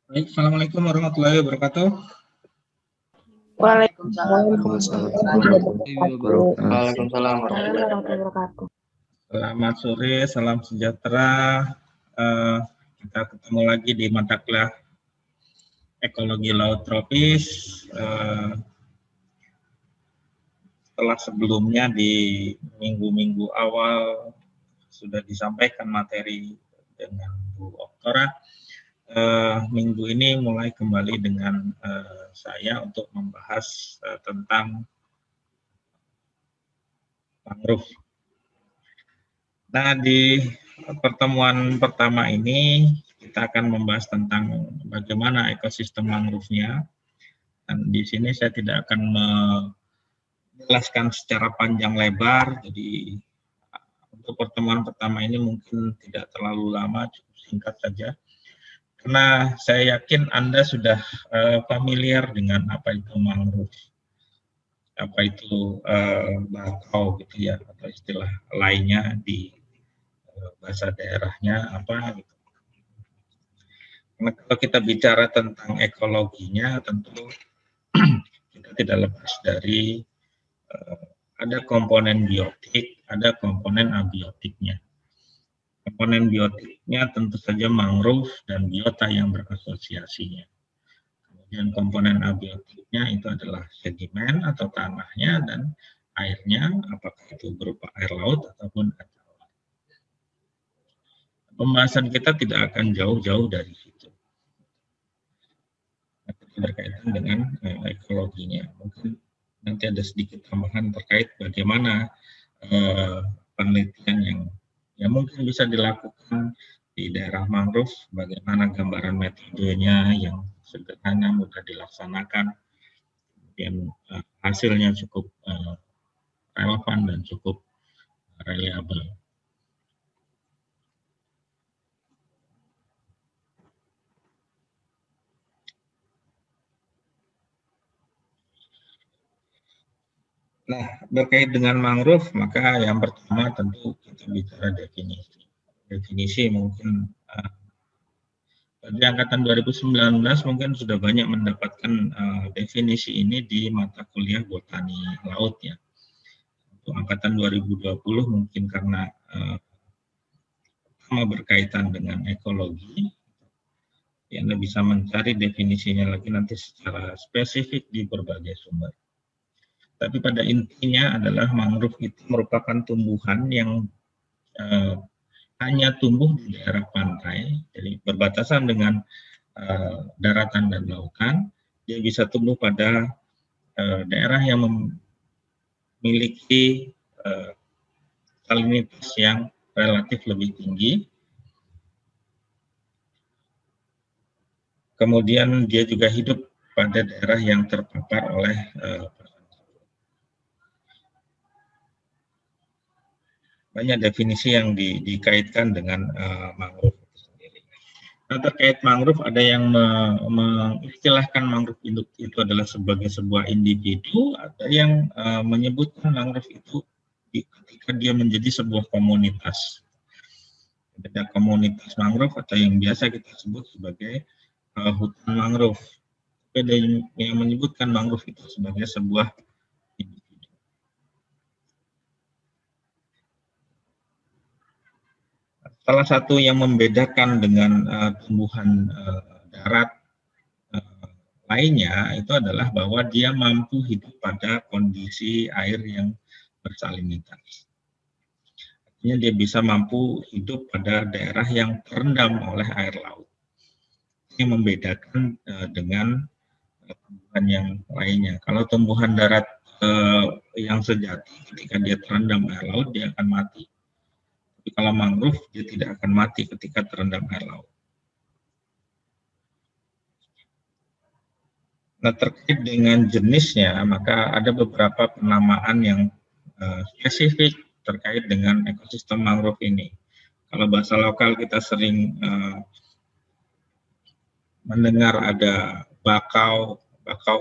Baik, Assalamualaikum warahmatullahi wabarakatuh. Waalaikumsalam Waalaikumsalam warahmatullahi wabarakatuh. Selamat sore, salam sejahtera. Kita ketemu lagi di mata kuliah Ekologi Laut Tropis. Setelah sebelumnya di minggu-minggu awal sudah disampaikan materi dengan Bu Oktora, minggu ini mulai kembali dengan saya untuk membahas tentang mangrove. Nah, di pertemuan pertama ini kita akan membahas tentang bagaimana ekosistem mangrove-nya. Dan di sini saya tidak akan menjelaskan secara panjang lebar, jadi untuk pertemuan pertama ini mungkin tidak terlalu lama, cukup singkat saja. Karena saya yakin Anda sudah familiar dengan apa itu mangrove, apa itu bakau gitu ya, atau istilah lainnya di bahasa daerahnya apa gitu. Karena kalau kita bicara tentang ekologinya, tentu kita tidak lepas dari ada komponen biotik, ada komponen abiotiknya. Komponen biotiknya tentu saja mangrove dan biota yang berasosiasinya. Kemudian komponen abiotiknya itu adalah sedimen atau tanahnya dan airnya, apakah itu berupa air laut ataupun air tawar. Pembahasan kita tidak akan jauh-jauh dari situ. Berkaitan dengan ekologinya. Mungkin nanti ada sedikit tambahan terkait bagaimana penelitian yang mungkin bisa dilakukan di daerah mangrove, bagaimana gambaran metodenya yang sederhana, mudah dilaksanakan, kemudian hasilnya cukup relevan dan cukup reliable. Nah, berkait dengan mangrove, maka yang pertama tentu kita bicara definisi. Definisi mungkin di angkatan 2019 mungkin sudah banyak mendapatkan definisi ini di mata kuliah botani laut ya. Untuk angkatan 2020 mungkin karena pertama berkaitan dengan ekologi, ya Anda bisa mencari definisinya lagi nanti secara spesifik di berbagai sumber. Tapi pada intinya adalah mangrove itu merupakan tumbuhan yang hanya tumbuh di daerah pantai, jadi berbatasan dengan daratan dan lautan. Dia bisa tumbuh pada daerah yang memiliki salinitas yang relatif lebih tinggi. Kemudian dia juga hidup pada daerah yang terpapar oleh banyak definisi yang dikaitkan dengan mangrove itu sendiri. Nah, terkait mangrove ada yang mengistilahkan mangrove itu adalah sebagai sebuah individu, ada yang menyebutkan mangrove itu ketika dia menjadi sebuah komunitas. Ada komunitas mangrove atau yang biasa kita sebut sebagai hutan mangrove. Ada yang menyebutkan mangrove itu sebagai sebuah individu. Salah satu yang membedakan dengan tumbuhan darat lainnya itu adalah bahwa dia mampu hidup pada kondisi air yang bersalinitas. Artinya dia bisa mampu hidup pada daerah yang terendam oleh air laut. Ini membedakan dengan tumbuhan yang lainnya. Kalau tumbuhan darat yang sejati, ketika dia terendam air laut, dia akan mati. Tapi kalau mangrove, dia tidak akan mati ketika terendam air laut. Nah, terkait dengan jenisnya, maka ada beberapa penamaan yang spesifik terkait dengan ekosistem mangrove ini. Kalau bahasa lokal kita sering mendengar ada bakau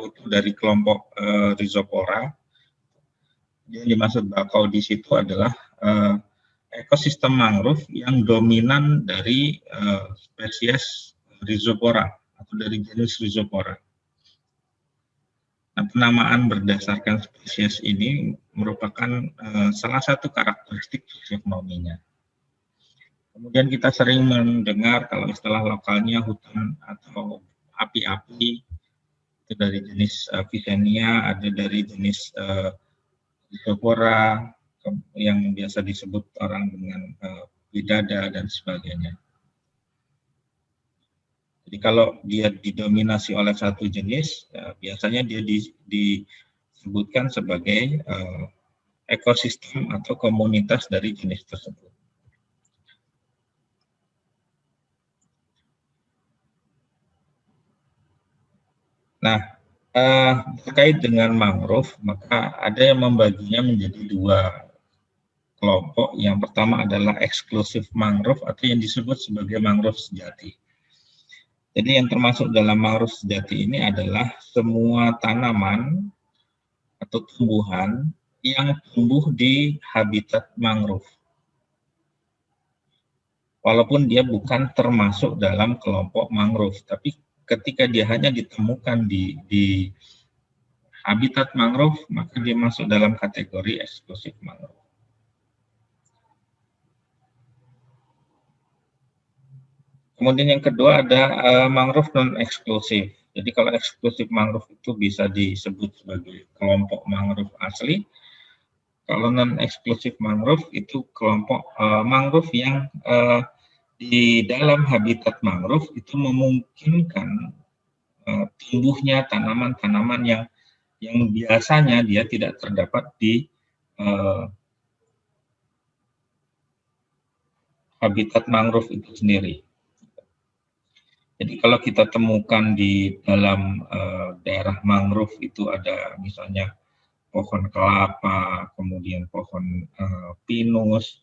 itu dari kelompok Rhizopora. Yang dimaksud bakau di situ adalah ekosistem mangrove yang dominan dari spesies Rhizopora atau dari genus Rhizopora. Nah, penamaan berdasarkan spesies ini merupakan salah satu karakteristik fisionominya. Kemudian kita sering mendengar kalau istilah lokalnya hutan atau api-api, itu dari jenis Vicennia, ada dari jenis Rhizopora, yang biasa disebut orang dengan bidada dan sebagainya. Jadi kalau dia didominasi oleh satu jenis, biasanya dia disebutkan sebagai ekosistem atau komunitas dari jenis tersebut. Nah, terkait dengan mangrove, maka ada yang membaginya menjadi dua kelompok. Yang pertama adalah eksklusif mangrove atau yang disebut sebagai mangrove sejati. Jadi yang termasuk dalam mangrove sejati ini adalah semua tanaman atau tumbuhan yang tumbuh di habitat mangrove. Walaupun dia bukan termasuk dalam kelompok mangrove, tapi ketika dia hanya ditemukan di habitat mangrove, maka dia masuk dalam kategori eksklusif mangrove. Kemudian yang kedua ada mangrove non-eksklusif. Jadi kalau eksklusif mangrove itu bisa disebut sebagai kelompok mangrove asli. Kalau non-eksklusif mangrove itu kelompok mangrove yang di dalam habitat mangrove itu memungkinkan tumbuhnya tanaman-tanaman yang biasanya dia tidak terdapat di habitat mangrove itu sendiri. Jadi kalau kita temukan di dalam daerah mangrove itu ada misalnya pohon kelapa, kemudian pohon pinus,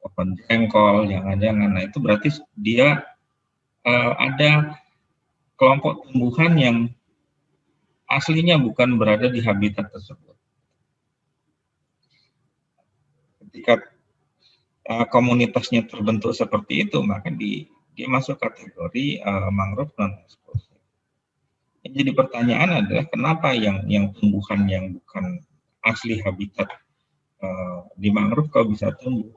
pohon jengkol, jangan-jangan, nah itu berarti dia ada kelompok tumbuhan yang aslinya bukan berada di habitat tersebut. Ketika komunitasnya terbentuk seperti itu, maka dia masuk kategori mangrove non-eksklusif. Jadi pertanyaan adalah kenapa yang tumbuhan yang bukan asli habitat di mangrove kok bisa tumbuh?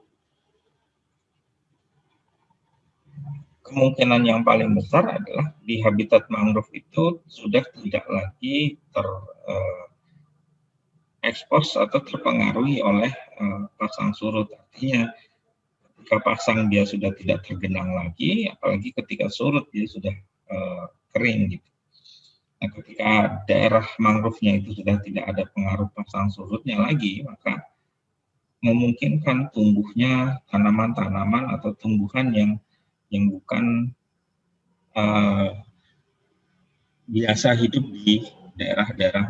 Kemungkinan yang paling besar adalah di habitat mangrove itu sudah tidak lagi terekspos atau terpengaruhi oleh pasang surut. Artinya ketika pasang dia sudah tidak tergenang lagi, apalagi ketika surut dia sudah kering gitu. Nah, ketika daerah mangrove-nya itu sudah tidak ada pengaruh pasang surutnya lagi, maka memungkinkan tumbuhnya tanaman-tanaman atau tumbuhan yang bukan biasa hidup di daerah-daerah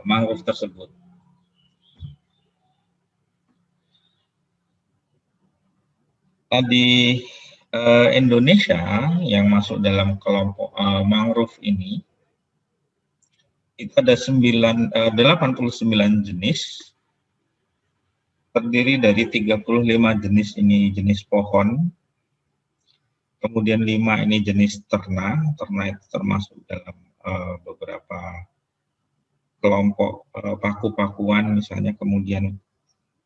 mangrove tersebut. Nah, di Indonesia yang masuk dalam kelompok mangrove ini itu ada 89 jenis, terdiri dari 35 jenis ini jenis pohon, kemudian 5 ini jenis terna itu termasuk dalam beberapa kelompok paku-pakuan misalnya, kemudian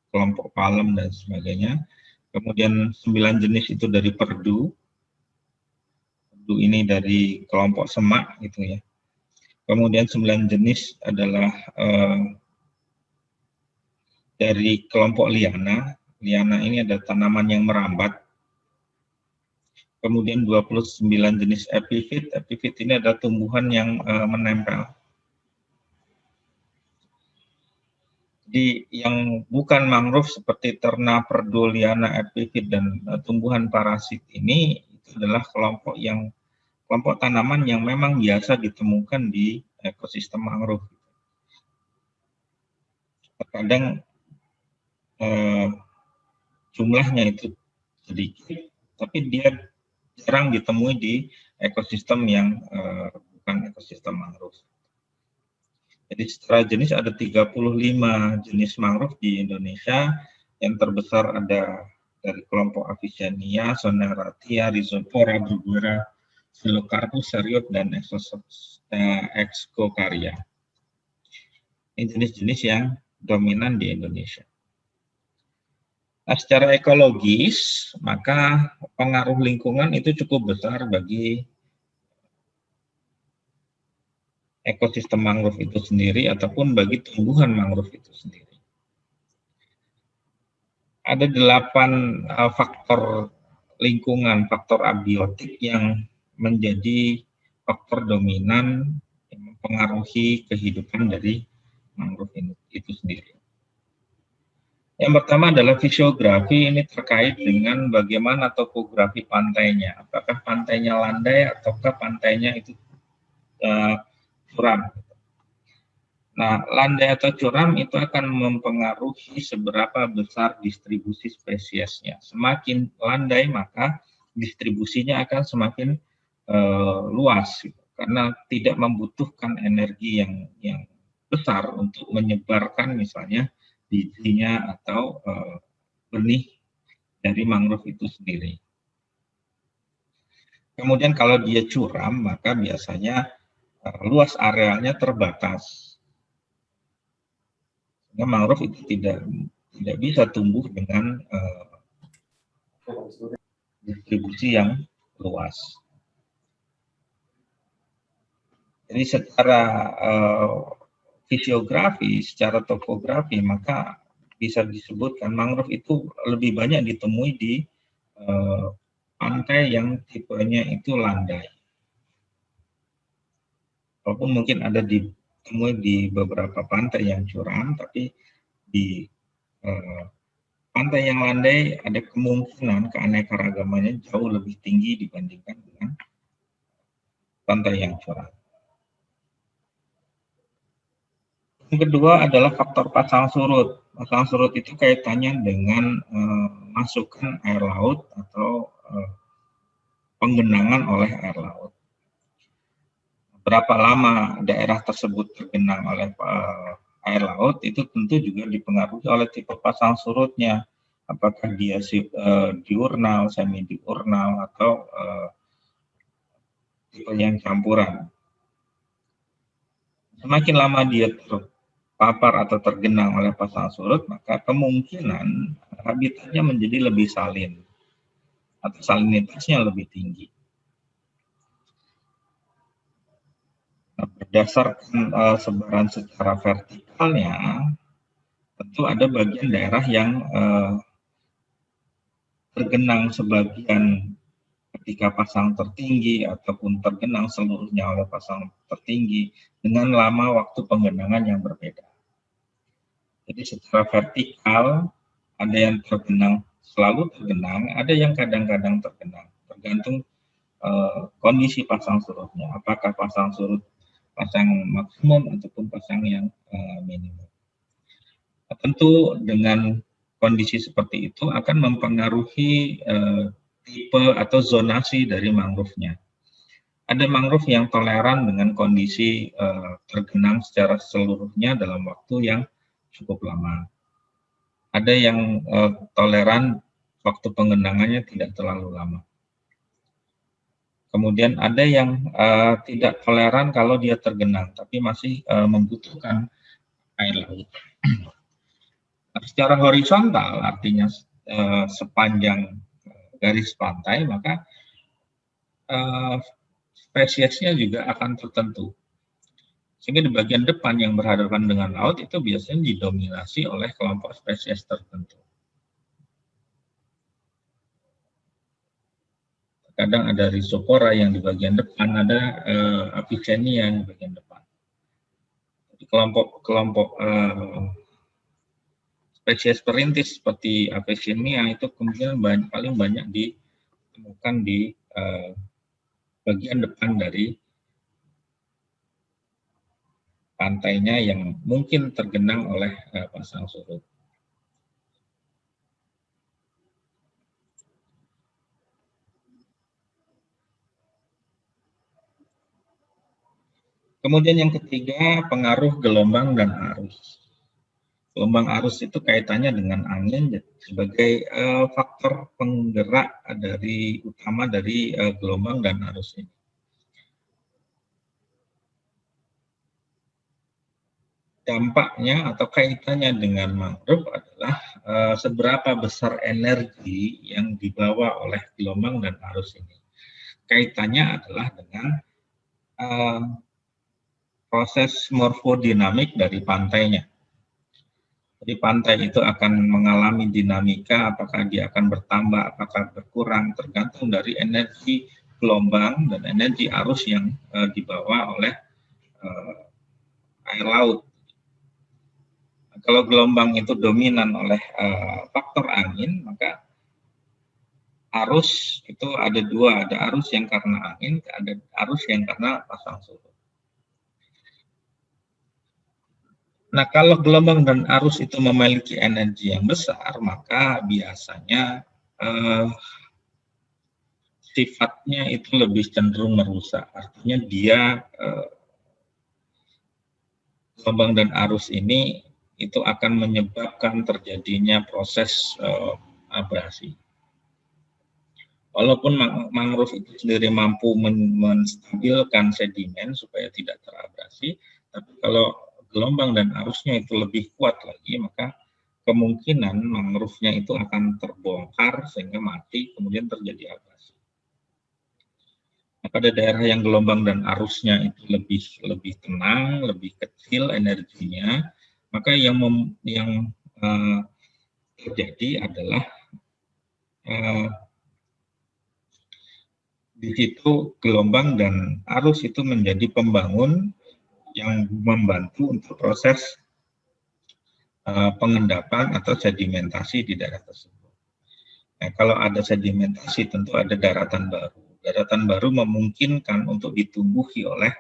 kelompok palem dan sebagainya. Kemudian 9 jenis itu dari perdu. Perdu ini dari kelompok semak gitu ya. Kemudian 9 jenis adalah dari kelompok liana. Liana ini ada tanaman yang merambat. Kemudian 29 jenis epifit. Epifit ini adalah tumbuhan yang menempel. Di yang bukan mangrove seperti terna, perdu, liana, epifit dan tumbuhan parasit ini itu adalah kelompok tanaman yang memang biasa ditemukan di ekosistem mangrove. Terkadang jumlahnya itu sedikit, tapi dia jarang ditemui di ekosistem yang bukan ekosistem mangrove. Jadi secara jenis ada 35 jenis mangrove di Indonesia. Yang terbesar ada dari kelompok Avicennia, Soneratia, Rhizopora, Bruguera, Xylocarpus seriot, dan Excocaria. Ini jenis-jenis yang dominan di Indonesia. Nah, secara ekologis, maka pengaruh lingkungan itu cukup besar bagi ekosistem mangrove itu sendiri ataupun bagi tumbuhan mangrove itu sendiri. Ada 8 faktor lingkungan, faktor abiotik yang menjadi faktor dominan yang mempengaruhi kehidupan dari mangrove itu sendiri. Yang pertama adalah fisiografi. Ini terkait dengan bagaimana topografi pantainya. Apakah pantainya landai ataukah pantainya itu curam. Nah, landai atau curam itu akan mempengaruhi seberapa besar distribusi spesiesnya. Semakin landai maka distribusinya akan semakin luas, karena tidak membutuhkan energi yang besar untuk menyebarkan misalnya bijinya atau benih dari mangrove itu sendiri. Kemudian kalau dia curam, maka biasanya luas arealnya terbatas. Sehingga mangrove itu tidak bisa tumbuh dengan distribusi yang luas. Jadi secara fisiografi, secara topografi, maka bisa disebutkan mangrove itu lebih banyak ditemui di pantai yang tipenya itu landai. Walaupun mungkin ada ditemui di beberapa pantai yang curam, tapi di pantai yang landai ada kemungkinan keanekaragamannya jauh lebih tinggi dibandingkan dengan pantai yang curam. Yang kedua adalah faktor pasang surut. Pasang surut itu kaitannya dengan masukan air laut atau penggenangan oleh air laut. Berapa lama daerah tersebut tergenang oleh air laut itu tentu juga dipengaruhi oleh tipe pasang surutnya. Apakah dia diurnal, semi diurnal, atau tipe yang campuran. Semakin lama dia terpapar atau tergenang oleh pasang surut, maka kemungkinan habitatnya menjadi lebih salin atau salinitasnya lebih tinggi. Nah, berdasarkan sebaran secara vertikalnya, tentu ada bagian daerah yang tergenang sebagian ketika pasang tertinggi ataupun tergenang seluruhnya oleh pasang tertinggi dengan lama waktu penggenangan yang berbeda. Jadi secara vertikal ada yang tergenang selalu tergenang, ada yang kadang-kadang tergenang, tergantung kondisi pasang surutnya. Apakah pasang surut pasang maksimum ataupun pasang yang minimum. Nah, tentu dengan kondisi seperti itu akan mempengaruhi tipe atau zonasi dari mangrove-nya. Ada mangrove yang toleran dengan kondisi tergenang secara seluruhnya dalam waktu yang cukup lama. Ada yang toleran waktu penggenangannya tidak terlalu lama. Kemudian ada yang tidak toleran kalau dia tergenang, tapi masih membutuhkan air laut. Nah, secara horizontal, artinya sepanjang garis pantai, maka spesiesnya juga akan tertentu. Sehingga di bagian depan yang berhadapan dengan laut itu biasanya didominasi oleh kelompok spesies tertentu. Kadang ada Rhizopora yang di bagian depan, ada Avicennia yang di bagian depan. Jadi kelompok spesies perintis seperti Avicennia itu kemudian paling banyak ditemukan di bagian depan dari pantainya yang mungkin tergenang oleh pasang surut. Kemudian yang ketiga, pengaruh gelombang dan arus. Gelombang arus itu kaitannya dengan angin sebagai faktor penggerak utama dari gelombang dan arus ini. dampaknya atau kaitannya dengan mangrove adalah seberapa besar energi yang dibawa oleh gelombang dan arus ini. Kaitannya adalah dengan proses morfodinamik dari pantainya. Jadi pantai itu akan mengalami dinamika, apakah dia akan bertambah, apakah berkurang, tergantung dari energi gelombang dan energi arus yang dibawa oleh air laut. Kalau gelombang itu dominan oleh faktor angin, maka arus itu ada dua, ada arus yang karena angin, ada arus yang karena pasang surut. Nah, kalau gelombang dan arus itu memiliki energi yang besar, maka biasanya sifatnya itu lebih cenderung merusak. Artinya dia gelombang dan arus ini itu akan menyebabkan terjadinya proses abrasi. Walaupun mangrove itu sendiri mampu menstabilkan sedimen supaya tidak terabrasi, tapi kalau gelombang dan arusnya itu lebih kuat lagi, maka kemungkinan mangrove-nya itu akan terbongkar sehingga mati, kemudian terjadi abrasi. Nah, pada daerah yang gelombang dan arusnya itu lebih tenang, lebih kecil energinya, maka yang terjadi adalah di situ gelombang dan arus itu menjadi pembangun yang membantu untuk proses pengendapan atau sedimentasi di daerah tersebut. Nah, kalau ada sedimentasi tentu ada daratan baru. Daratan baru memungkinkan untuk ditumbuhi oleh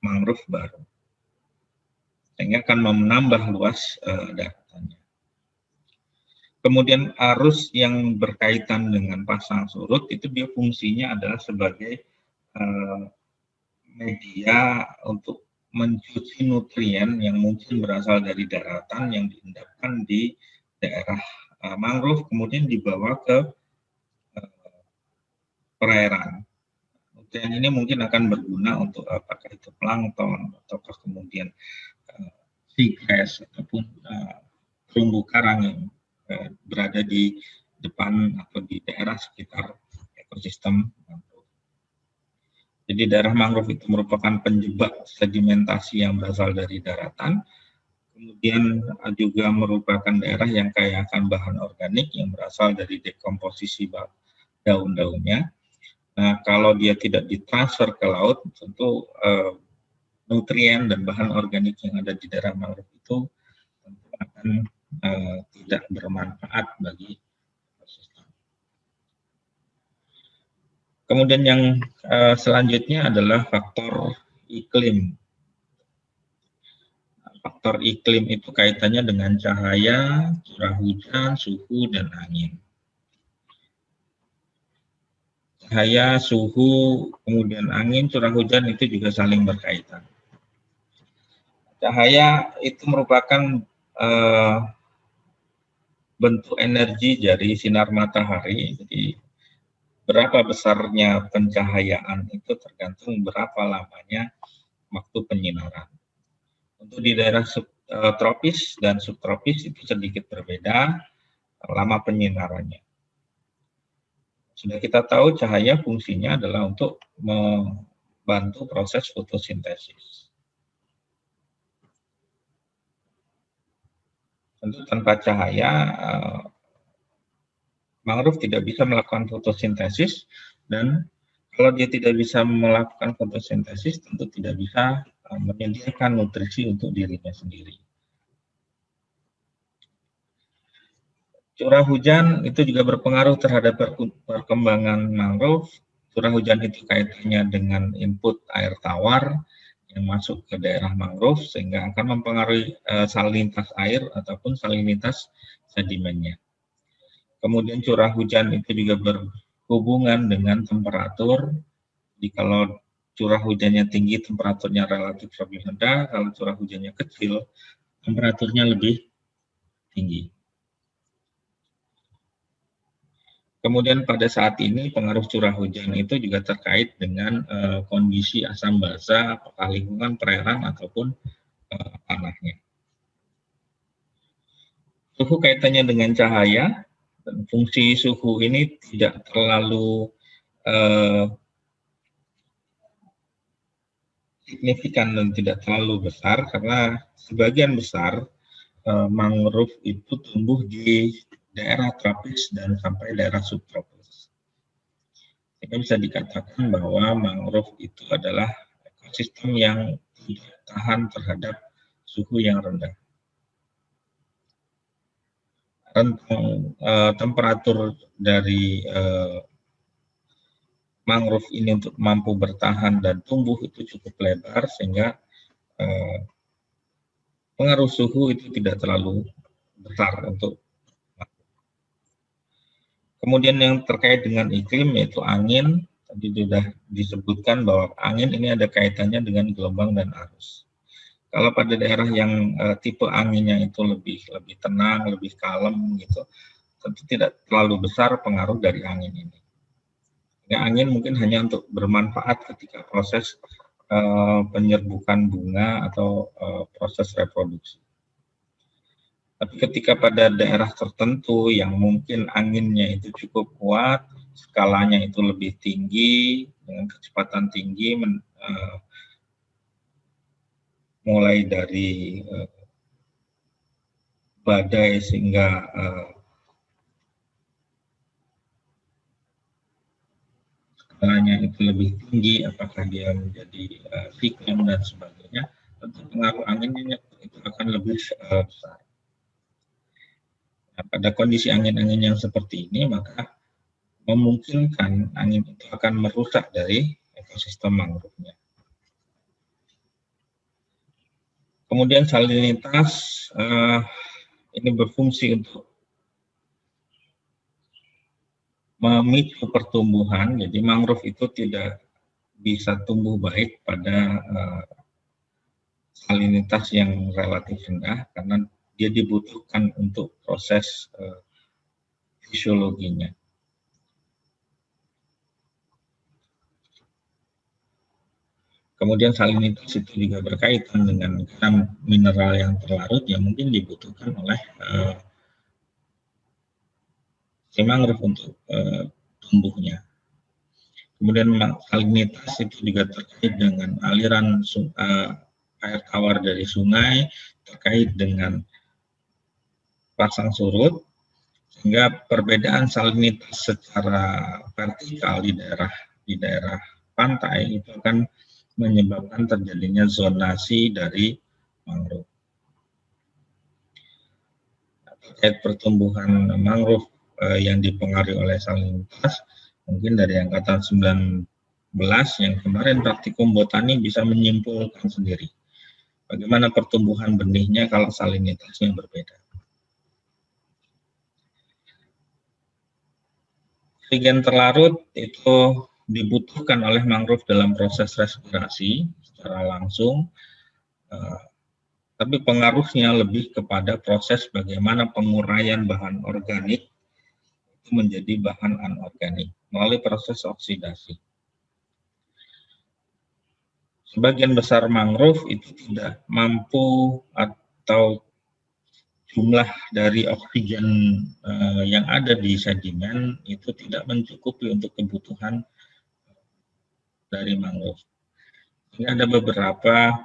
mangrove baru, sehingga akan menambah luas daratannya. Kemudian arus yang berkaitan dengan pasang surut itu dia fungsinya adalah sebagai media untuk mencuci nutrien yang mungkin berasal dari daratan yang diendapkan di daerah mangrove, kemudian dibawa ke perairan. Nutrien ini mungkin akan berguna untuk apakah itu plankton, ataukah kemudian seagrass, ataupun terumbu karang yang berada di depan atau di daerah sekitar ekosistem mangrove. Jadi daerah mangrove itu merupakan penjebak sedimentasi yang berasal dari daratan, kemudian juga merupakan daerah yang kaya akan bahan organik yang berasal dari dekomposisi daun-daunnya. Nah, kalau dia tidak ditransfer ke laut, tentu nutrien dan bahan organik yang ada di daerah mangrove itu tentu akan tidak bermanfaat bagi ekosistem. Kemudian yang selanjutnya adalah faktor iklim. Faktor iklim itu kaitannya dengan cahaya, curah hujan, suhu, dan angin. Cahaya, suhu, kemudian angin, curah hujan itu juga saling berkaitan. Cahaya itu merupakan bentuk energi dari sinar matahari. Jadi berapa besarnya pencahayaan itu tergantung berapa lamanya waktu penyinaran. Untuk di daerah tropis dan subtropis itu sedikit berbeda lama penyinarannya. Sudah kita tahu cahaya fungsinya adalah untuk membantu proses fotosintesis. Tentu tanpa cahaya mangrove tidak bisa melakukan fotosintesis, dan kalau dia tidak bisa melakukan fotosintesis tentu tidak bisa menyediakan nutrisi untuk dirinya sendiri. Curah hujan itu juga berpengaruh terhadap perkembangan mangrove. Curah hujan itu kaitannya dengan input air tawar yang masuk ke daerah mangrove sehingga akan mempengaruhi salinitas air ataupun salinitas sedimennya. Kemudian curah hujan itu juga berhubungan dengan temperatur. Jadi kalau curah hujannya tinggi, temperaturnya relatif lebih rendah. Kalau curah hujannya kecil, temperaturnya lebih tinggi. Kemudian pada saat ini pengaruh curah hujan itu juga terkait dengan kondisi asam basa, apakah lingkungan perairan ataupun tanahnya. Suhu kaitannya dengan cahaya, dan fungsi suhu ini tidak terlalu signifikan dan tidak terlalu besar karena sebagian besar mangrove itu tumbuh di daerah tropis dan sampai daerah subtropis. Sehingga bisa dikatakan bahwa mangrove itu adalah ekosistem yang tidak tahan terhadap suhu yang rendah. Rentang temperatur dari mangrove ini untuk mampu bertahan dan tumbuh itu cukup lebar sehingga pengaruh suhu itu tidak terlalu besar untuk. Kemudian yang terkait dengan iklim yaitu angin, tadi sudah disebutkan bahwa angin ini ada kaitannya dengan gelombang dan arus. Kalau pada daerah yang tipe anginnya itu lebih tenang, lebih kalem gitu, tentu tidak terlalu besar pengaruh dari angin ini. Ya, angin mungkin hanya untuk bermanfaat ketika proses penyerbukan bunga atau proses reproduksi. Tapi ketika pada daerah tertentu yang mungkin anginnya itu cukup kuat, skalanya itu lebih tinggi, dengan kecepatan tinggi, mulai dari badai sehingga skalanya itu lebih tinggi, apakah dia menjadi siklon dan sebagainya, tentu pengaruh anginnya itu akan lebih besar. Nah, pada kondisi angin-angin yang seperti ini, maka memungkinkan angin itu akan merusak dari ekosistem mangrove-nya. Kemudian salinitas ini berfungsi untuk memicu pertumbuhan, jadi mangrove itu tidak bisa tumbuh baik pada salinitas yang relatif rendah karena dia dibutuhkan untuk proses fisiologinya. Kemudian salinitas itu juga berkaitan dengan garam mineral yang terlarut yang mungkin dibutuhkan oleh si mangrove untuk tumbuhnya. Kemudian salinitas itu juga terkait dengan aliran air tawar dari sungai, terkait dengan pasang surut, sehingga perbedaan salinitas secara vertikal di daerah pantai itu akan menyebabkan terjadinya zonasi dari mangrove. Terkait pertumbuhan mangrove yang dipengaruhi oleh salinitas, mungkin dari angkatan 19 yang kemarin praktikum botani bisa menyimpulkan sendiri bagaimana pertumbuhan benihnya kalau salinitasnya berbeda. Oksigen terlarut itu dibutuhkan oleh mangrove dalam proses respirasi secara langsung, tapi pengaruhnya lebih kepada proses bagaimana penguraian bahan organik itu menjadi bahan anorganik melalui proses oksidasi. Sebagian besar mangrove itu tidak mampu atau jumlah dari oksigen yang ada di sedimen itu tidak mencukupi untuk kebutuhan dari mangrove. Sehingga ada beberapa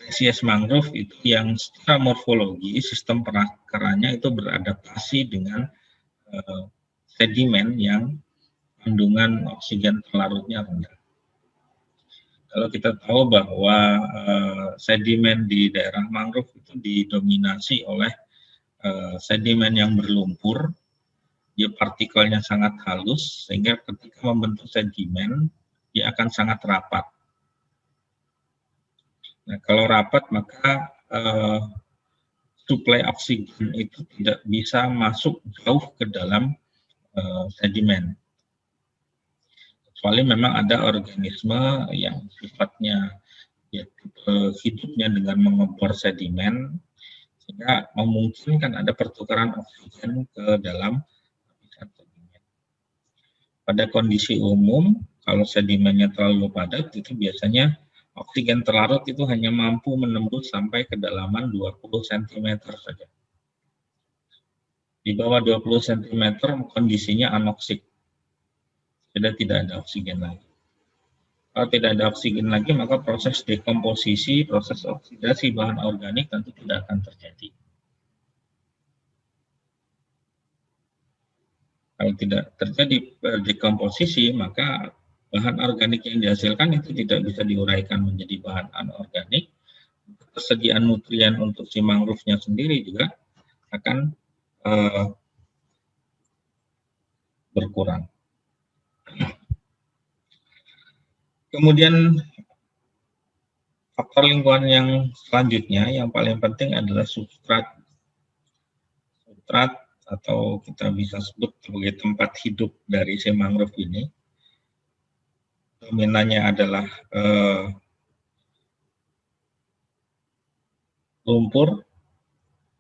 spesies mangrove itu yang secara morfologi sistem perakarannya itu beradaptasi dengan sedimen yang kandungan oksigen terlarutnya rendah. Kalau kita tahu bahwa sedimen di daerah mangrove itu didominasi oleh sedimen yang berlumpur, dia partikelnya sangat halus, sehingga ketika membentuk sedimen, dia akan sangat rapat. Nah, kalau rapat, maka suplai oksigen itu tidak bisa masuk jauh ke dalam sedimen. Kecuali memang ada organisme yang sifatnya ya, hidupnya dengan mengebor sedimen, sehingga memungkinkan ada pertukaran oksigen ke dalam lapisan sedimen. Pada kondisi umum, kalau sedimennya terlalu padat, itu biasanya Oksigen terlarut itu hanya mampu menembus sampai kedalaman 20 cm saja. Di bawah 20 cm kondisinya anoksik. Sudah tidak ada oksigen lagi. Kalau tidak ada oksigen lagi, maka proses dekomposisi, proses oksidasi bahan organik tentu tidak akan terjadi. Kalau tidak terjadi dekomposisi, maka bahan organik yang dihasilkan itu tidak bisa diuraikan menjadi bahan anorganik. Persediaan nutrien untuk si mangrove-nya sendiri juga akan berkurang. Kemudian faktor lingkungan yang selanjutnya yang paling penting adalah substrat. Substrat atau kita bisa sebut sebagai tempat hidup dari si mangrove ini. Dominannya adalah lumpur,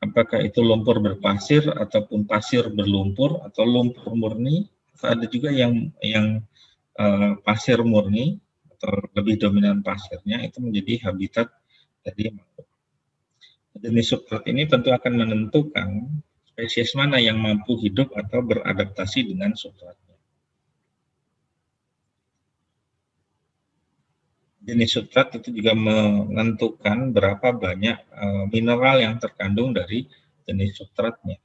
apakah itu lumpur berpasir ataupun pasir berlumpur atau lumpur murni. Ada juga yang pasir murni atau lebih dominan pasirnya, itu menjadi habitat dari mangrove. Jenis substrat ini tentu akan menentukan spesies mana yang mampu hidup atau beradaptasi dengan substratnya. Jenis substrat itu juga menentukan berapa banyak mineral yang terkandung dari jenis substratnya.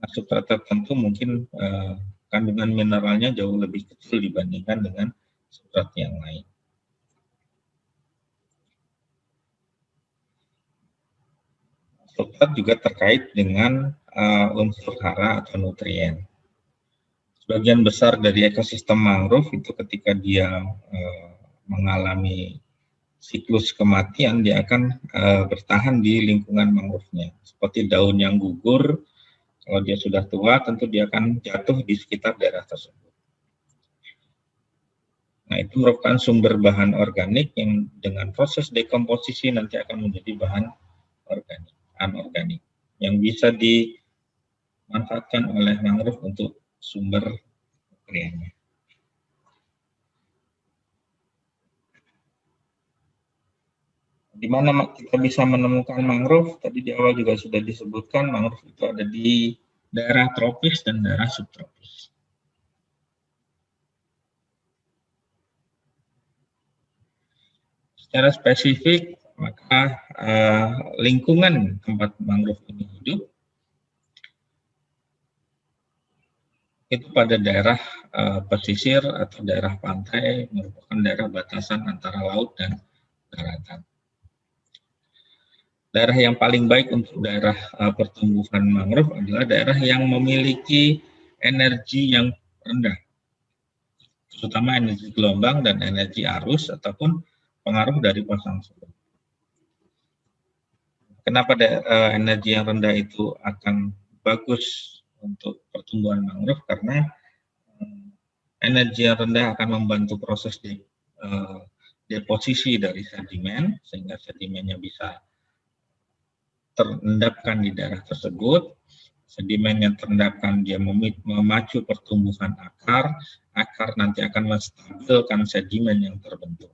Nah, substrat tertentu mungkin kandungan mineralnya jauh lebih kecil dibandingkan dengan substrat yang lain. Substrat juga terkait dengan unsur hara atau nutrien. Sebagian besar dari ekosistem mangrove itu ketika dia mengalami siklus kematian, dia akan bertahan di lingkungan mangrove-nya. Seperti daun yang gugur, kalau dia sudah tua, tentu dia akan jatuh di sekitar daerah tersebut. Nah, itu merupakan sumber bahan organik yang dengan proses dekomposisi nanti akan menjadi bahan organik, anorganik, yang bisa dimanfaatkan oleh mangrove untuk sumber nutriennya. Di mana kita bisa menemukan mangrove? Tadi di awal juga sudah disebutkan, mangrove itu ada di daerah tropis dan daerah subtropis. Secara spesifik, maka lingkungan tempat mangrove ini hidup itu pada daerah pesisir atau daerah pantai, merupakan daerah batasan antara laut dan daratan. Daerah yang paling baik untuk daerah pertumbuhan mangrove adalah daerah yang memiliki energi yang rendah, terutama energi gelombang dan energi arus ataupun pengaruh dari pasang surut. Kenapa energi yang rendah itu akan bagus untuk pertumbuhan mangrove? Karena energi yang rendah akan membantu proses deposisi dari sedimen, sehingga sedimennya bisa terendapkan di daerah tersebut. Sedimen yang terendapkan dia memacu pertumbuhan akar, akar nanti akan menstabilkan sedimen yang terbentuk.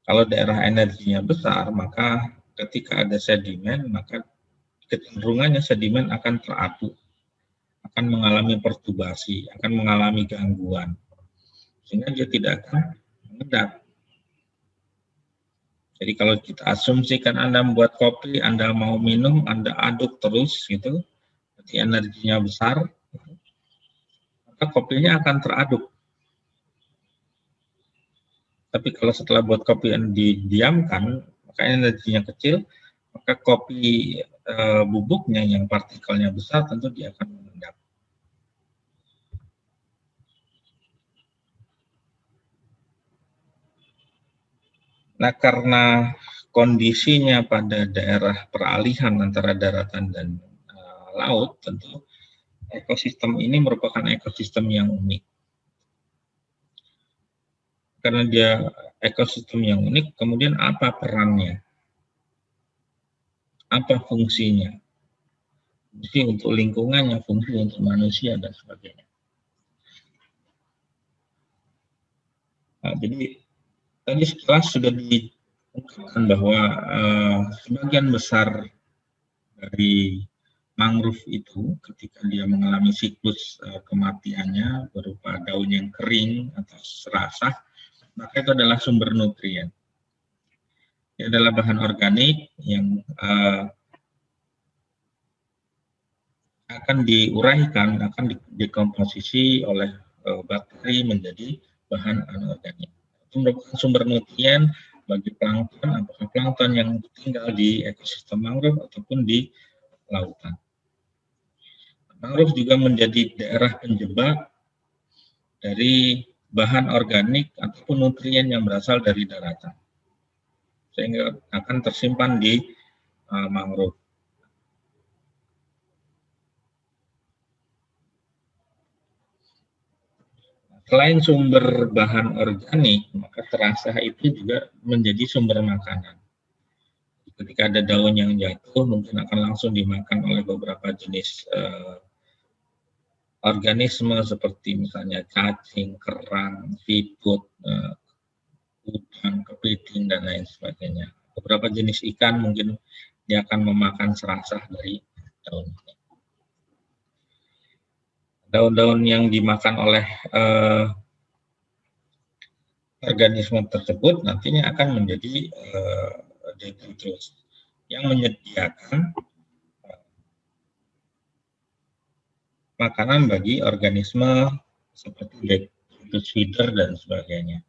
Kalau daerah energinya besar, maka ketika ada sedimen, maka kecenderungannya sedimen akan terapuk, akan mengalami pertubasi, akan mengalami gangguan, sehingga dia tidak akan mengendap. Jadi kalau kita asumsikan Anda membuat kopi, Anda mau minum, Anda aduk terus gitu, berarti energinya besar, maka kopinya akan teraduk. Tapi kalau setelah buat kopi yang didiamkan, maka energinya kecil, maka kopi bubuknya yang partikelnya besar tentu dia akan mengendap. Nah, karena kondisinya pada daerah peralihan antara daratan dan laut, tentu ekosistem ini merupakan ekosistem yang unik. Karena dia ekosistem yang unik, kemudian apa perannya? Apa fungsinya? Fungsi untuk lingkungannya, fungsi untuk manusia, dan sebagainya. Nah, jadi tadi sekilas sudah diungkapkan bahwa sebagian besar dari mangrove itu ketika dia mengalami siklus kematiannya berupa daun yang kering atau serasah, maka itu adalah sumber nutrien. Dia adalah bahan organik yang akan diuraikan, akan dikomposisi oleh bakteri menjadi bahan anorganik. Itu merupakan sumber nutrien bagi plankton, apakah plankton yang tinggal di ekosistem mangrove ataupun di lautan. Mangrove juga menjadi daerah penjebak dari bahan organik ataupun nutrien yang berasal dari daratan, sehingga akan tersimpan di mangrove. Selain sumber bahan organik, maka serasah itu juga menjadi sumber makanan. Ketika ada daun yang jatuh, mungkin akan langsung dimakan oleh beberapa jenis organisme seperti misalnya cacing, kerang, siput, udang, kepiting, dan lain sebagainya. Beberapa jenis ikan mungkin dia akan memakan serasah dari daun ini. Daun-daun yang dimakan oleh organisme tersebut nantinya akan menjadi detritus yang menyediakan makanan bagi organisme seperti detritus feeder dan sebagainya.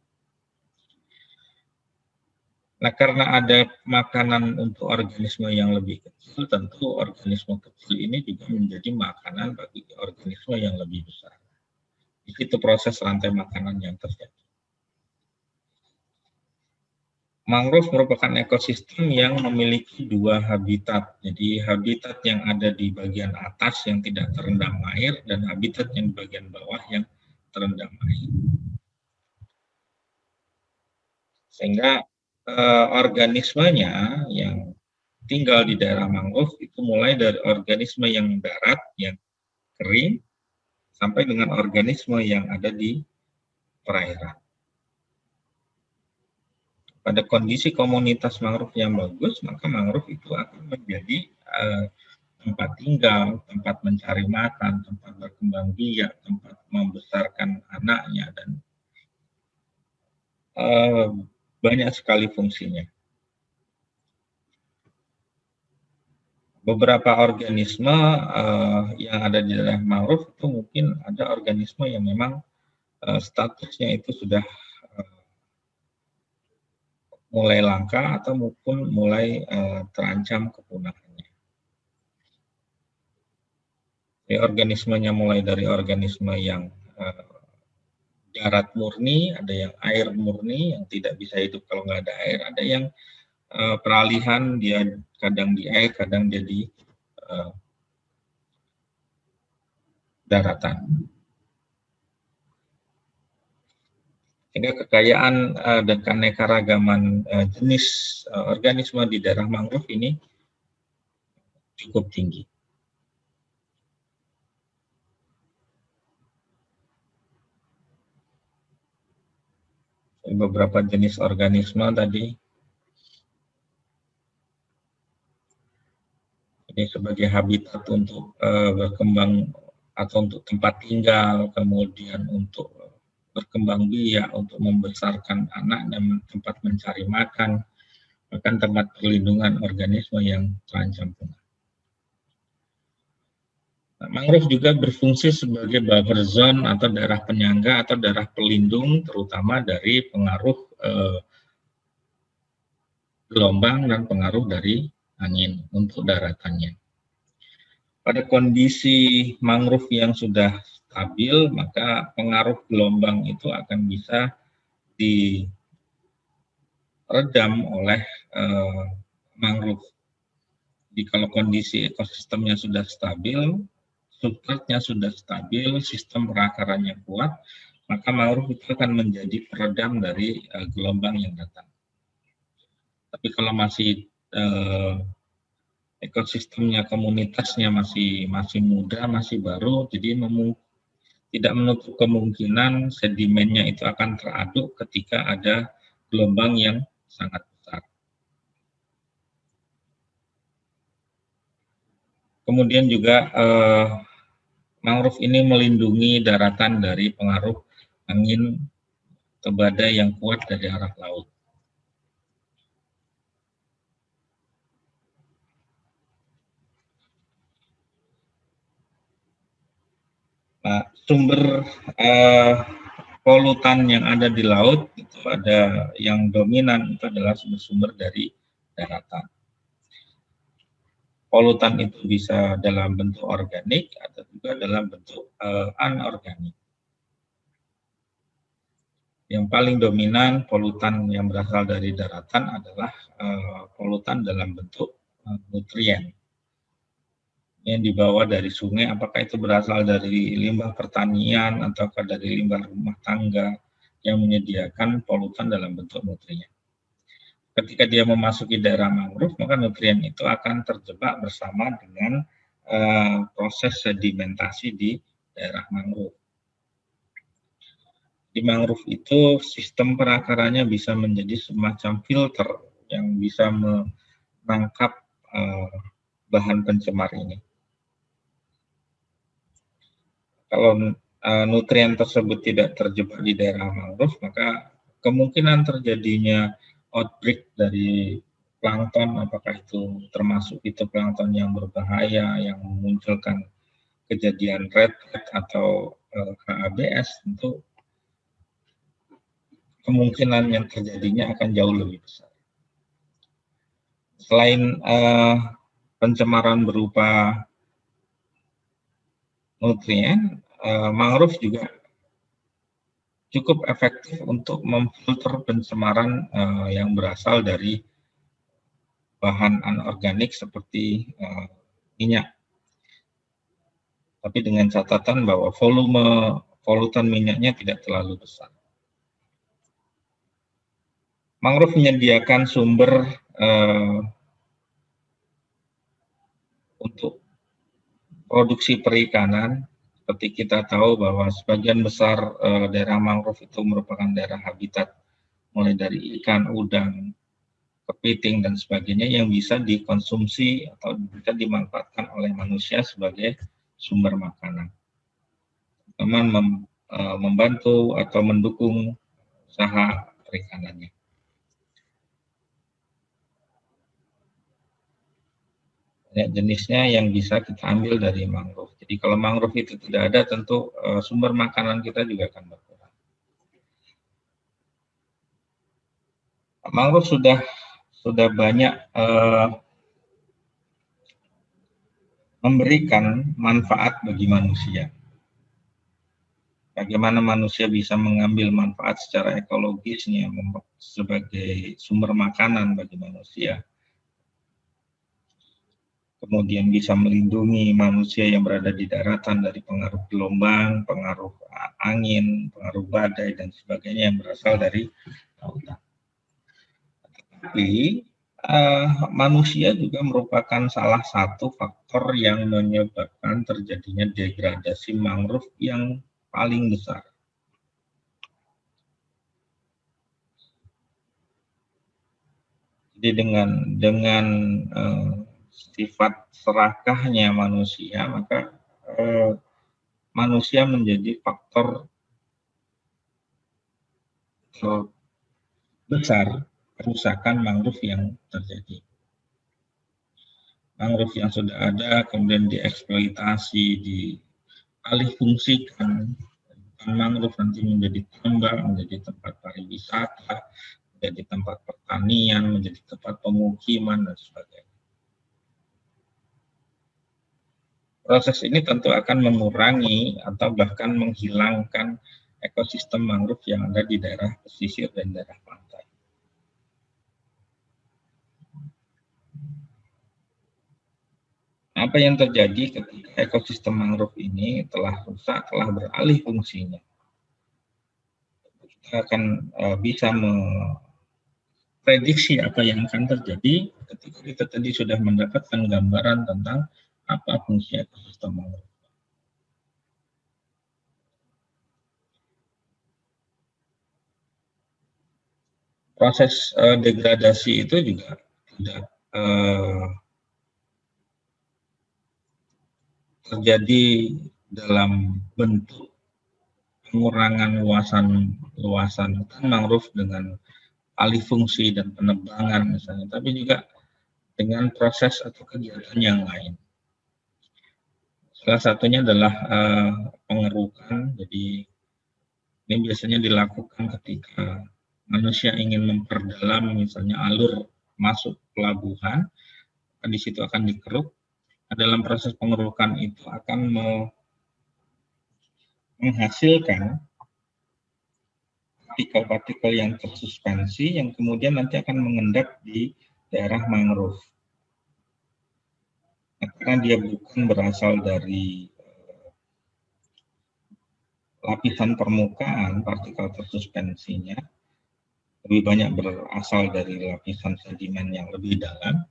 Nah, karena ada makanan untuk organisme yang lebih kecil, tentu organisme kecil ini juga menjadi makanan bagi organisme yang lebih besar. Di situ proses rantai makanan yang terjadi. Mangrove merupakan ekosistem yang memiliki dua habitat. Jadi habitat yang ada di bagian atas yang tidak terendam air dan habitat yang di bagian bawah yang terendam air. Sehingga organismenya yang tinggal di daerah mangrove itu mulai dari organisme yang darat, yang kering, sampai dengan organisme yang ada di perairan. Pada kondisi komunitas mangrove yang bagus, maka mangrove itu akan menjadi tempat tinggal, tempat mencari makan, tempat berkembang biak, tempat membesarkan anaknya, dan banyak sekali fungsinya. Beberapa organisme yang ada di daerah mangrove itu mungkin ada organisme yang memang statusnya itu sudah mulai langka atau mungkin mulai terancam kepunahannya. Jadi organismenya mulai dari organisme yang darat murni, ada yang air murni yang tidak bisa hidup kalau nggak ada air, ada yang peralihan, dia kadang di air, kadang dia di daratan. Sehingga kekayaan dan keanekaragaman jenis organisme di daerah mangrove ini cukup tinggi. Beberapa jenis organisme tadi ini sebagai habitat untuk berkembang atau untuk tempat tinggal, kemudian untuk berkembang biak, untuk membesarkan anak dan tempat mencari makan, bahkan tempat perlindungan organisme yang terancam punah. Nah, mangrove juga berfungsi sebagai buffer zone atau daerah penyangga atau daerah pelindung, terutama dari pengaruh gelombang dan pengaruh dari angin untuk daratannya. Pada kondisi mangrove yang sudah stabil, maka pengaruh gelombang itu akan bisa diredam oleh mangrove. Jadi kalau kondisi ekosistemnya sudah stabil, substratnya sudah stabil, sistem perakarannya kuat, maka mangrove itu akan menjadi peredam dari gelombang yang datang. Tapi kalau masih ekosistemnya, komunitasnya masih muda, masih baru, jadi tidak menutup kemungkinan sedimennya itu akan teraduk ketika ada gelombang yang sangat besar. Kemudian juga mangrove ini melindungi daratan dari pengaruh angin atau badai yang kuat dari arah laut. Nah, sumber polutan yang ada di laut itu ada yang dominan itu adalah sumber-sumber dari daratan. Polutan itu bisa dalam bentuk organik atau juga dalam bentuk anorganik. Yang paling dominan polutan yang berasal dari daratan adalah polutan dalam bentuk nutrien yang dibawa dari sungai, apakah itu berasal dari limbah pertanian ataukah dari limbah rumah tangga yang menyediakan polutan dalam bentuk nutrien. Ketika dia memasuki daerah mangrove, maka nutrien itu akan terjebak bersama dengan proses sedimentasi di daerah mangrove. Di mangrove itu sistem perakarannya bisa menjadi semacam filter yang bisa menangkap bahan pencemar ini. Kalau nutrien tersebut tidak terjebak di daerah mangrove, maka kemungkinan terjadinya outbreak dari plankton, apakah itu termasuk fitoplankton yang berbahaya, yang memunculkan kejadian red tag atau HABs, tentu kemungkinan yang terjadinya akan jauh lebih besar. Selain pencemaran berupa nutrien, mangrove juga cukup efektif untuk memfilter pencemaran yang berasal dari bahan anorganik seperti minyak. Tapi dengan catatan bahwa volume polutan minyaknya tidak terlalu besar. Mangrove menyediakan sumber untuk produksi perikanan. Seperti kita tahu bahwa sebagian besar daerah mangrove itu merupakan daerah habitat mulai dari ikan, udang, kepiting, dan sebagainya yang bisa dikonsumsi atau bisa dimanfaatkan oleh manusia sebagai sumber makanan. Teman membantu atau mendukung usaha perikanannya. Banyak jenisnya yang bisa kita ambil dari mangrove. Jadi kalau mangrove itu tidak ada, tentu sumber makanan kita juga akan berkurang. Mangrove sudah banyak memberikan manfaat bagi manusia. Bagaimana manusia bisa mengambil manfaat secara ekologisnya sebagai sumber makanan bagi manusia. Kemudian bisa melindungi manusia yang berada di daratan dari pengaruh gelombang, pengaruh angin, pengaruh badai, dan sebagainya yang berasal dari lautan. Tapi manusia juga merupakan salah satu faktor yang menyebabkan terjadinya degradasi mangrove yang paling besar. Jadi dengan sifat serakahnya manusia, maka manusia menjadi faktor besar kerusakan mangrove yang terjadi. Mangrove yang sudah ada kemudian dieksploitasi, dialihfungsikan, mangrove nanti menjadi tambang, menjadi tempat pariwisata, menjadi tempat pertanian, menjadi tempat pemukiman, dan sebagainya. Proses ini tentu akan mengurangi atau bahkan menghilangkan ekosistem mangrove yang ada di daerah pesisir dan daerah pantai. Apa yang terjadi ketika ekosistem mangrove ini telah rusak, telah beralih fungsinya? Kita akan bisa memprediksi apa yang akan terjadi ketika kita tadi sudah mendapatkan gambaran tentang apa fungsi ekosistem mangrove. proses degradasi itu juga tidak terjadi dalam bentuk pengurangan luasan hutan mangrove dengan alih fungsi dan penebangan misalnya, tapi juga dengan proses atau kegiatan yang lain. Salah satunya adalah pengerukan. Jadi ini biasanya dilakukan ketika manusia ingin memperdalam misalnya alur masuk pelabuhan, di situ akan dikeruk. Dalam proses pengerukan itu akan menghasilkan partikel-partikel yang tersuspensi yang kemudian nanti akan mengendap di daerah mangrove. Karena dia bukan berasal dari lapisan permukaan, partikel tersuspensinya lebih banyak berasal dari lapisan sedimen yang lebih dalam.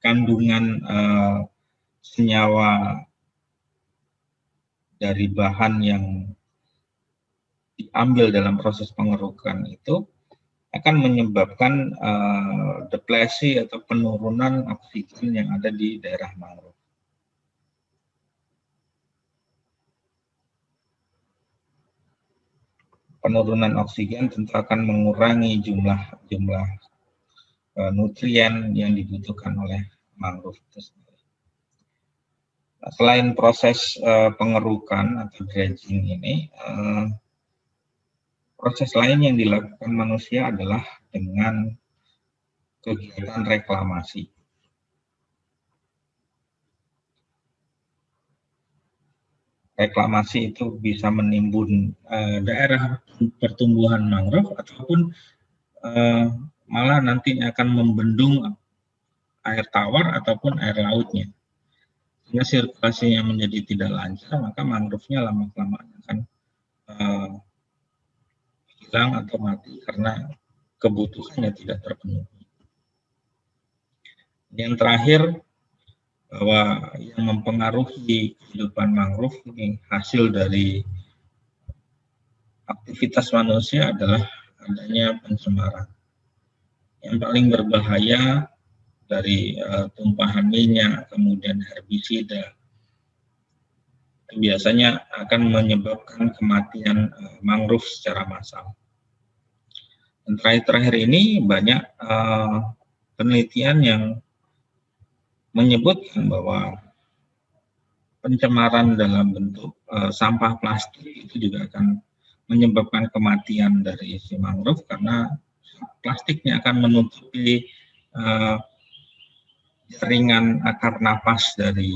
Kandungan senyawa dari bahan yang diambil dalam proses pengerukan itu akan menyebabkan deplesi atau penurunan oksigen yang ada di daerah mangrove. Penurunan oksigen tentu akan mengurangi jumlah nutrien yang dibutuhkan oleh mangrove tersebut. Selain proses pengerukan atau dredging ini, proses lain yang dilakukan manusia adalah dengan kegiatan reklamasi. Reklamasi itu bisa menimbun daerah pertumbuhan mangrove ataupun malah nantinya akan membendung air tawar ataupun air lautnya. Sehingga sirkulasinya menjadi tidak lancar, maka mangrove-nya lama-kelamaan akan hilang atau mati karena kebutuhannya tidak terpenuhi. Yang terakhir, bahwa yang mempengaruhi kehidupan mangrove ini hasil dari aktivitas manusia adalah adanya pencemaran. Yang paling berbahaya dari tumpahan minyak, kemudian herbisida, biasanya akan menyebabkan kematian mangrove secara massal. Dan terakhir ini banyak penelitian yang menyebutkan bahwa pencemaran dalam bentuk sampah plastik itu juga akan menyebabkan kematian dari si mangrove karena plastiknya akan menutupi jaringan akar napas dari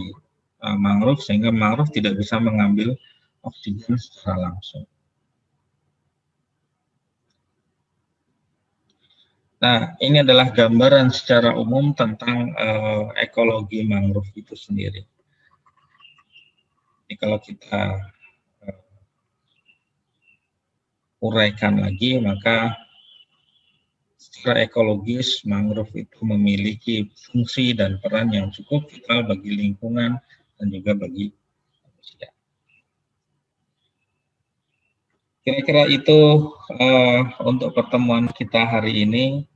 mangrove sehingga mangrove tidak bisa mengambil oksigen secara langsung. Nah, ini adalah gambaran secara umum tentang ekologi mangrove itu sendiri. Jadi kalau kita uraikan lagi, maka secara ekologis mangrove itu memiliki fungsi dan peran yang cukup vital bagi lingkungan dan juga bagi manusia. Kira-kira itu untuk pertemuan kita hari ini.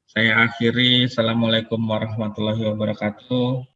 Saya akhiri. Assalamualaikum warahmatullahi wabarakatuh.